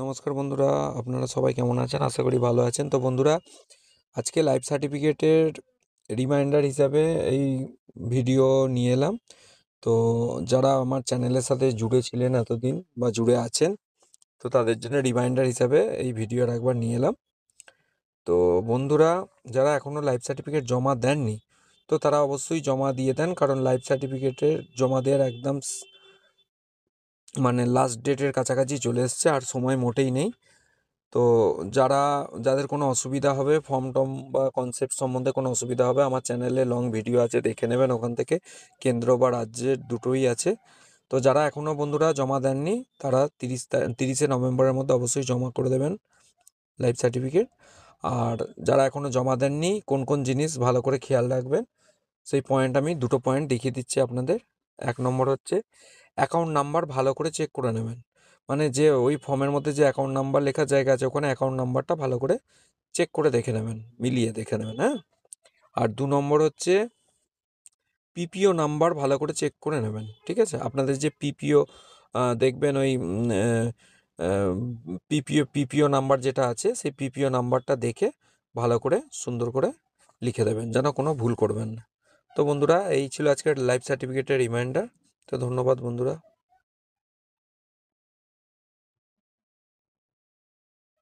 নমস্কার বন্ধুরা, আপনারা সবাই কেমন আছেন? আশা করি ভালো আছেন। তো বন্ধুরা, আজকে লাইফ সার্টিফিকেটের রিমাইন্ডার হিসাবে এই ভিডিও নিয়ে এলাম। তো যারা আমার চ্যানেলের সাথে জুড়ে ছিলেন এতদিন বা জুড়ে আছেন, তো তাদের জন্য রিমাইন্ডার হিসাবে এই ভিডিওর একবার নিয়ে এলাম। তো বন্ধুরা, যারা এখনও লাইফ সার্টিফিকেট জমা দেননি, তো তারা অবশ্যই জমা দিয়ে দেন, কারণ লাইফ সার্টিফিকেটের জমা দেওয়ার একদম লাস্ট ডেটের কাছাকাছি চলে এসছে, আর সময় মোটেই নেই। তো যাদের কোনো অসুবিধা হবে, ফর্ম টম বা কনসেপ্ট সম্বন্ধে কোনো অসুবিধা হবে, আমার চ্যানেলে লং ভিডিও আছে, দেখে নেবেন। ওখান থেকে কেন্দ্র বা রাজ্যের দুটোই আছে। তো যারা এখনও বন্ধুরা জমা দেননি, তারা 30শে নভেম্বরের মধ্যে অবশ্যই জমা করে দেবেন লাইফ সার্টিফিকেট। আর যারা এখনও জমা দেননি, কোন কোন জিনিস ভালো করে খেয়াল রাখবেন, সেই পয়েন্ট আমি দুটো পয়েন্ট দেখিয়ে দিচ্ছি আপনাদের। 1 নম্বর হচ্ছে অ্যাকাউন্ট নাম্বার ভালো করে চেক করে নেবেন। যে ওই ফর্মের মধ্যে যে অ্যাকাউন্ট নাম্বার লেখার জায়গা আছে, ওখানে অ্যাকাউন্ট নাম্বারটা ভালো করে চেক করে দেখে নেবেন, মিলিয়ে দেখে নেবেন, হ্যাঁ। আর 2 নম্বর হচ্ছে পিপিও নাম্বার ভালো করে চেক করে নেবেন, ঠিক আছে? আপনাদের যে পিপিও দেখবেন, ওই পিপিও নাম্বার যেটা আছে, সেই পিপিও নাম্বারটা দেখে ভালো করে সুন্দর করে লিখে দেবেন, যেন কোনো ভুল করবেন না। তো বন্ধুরা, এই ছিল আজকের লাইফ সার্টিফিকেটের রিমাইন্ডার। তো ধন্যবাদ বন্ধুরা।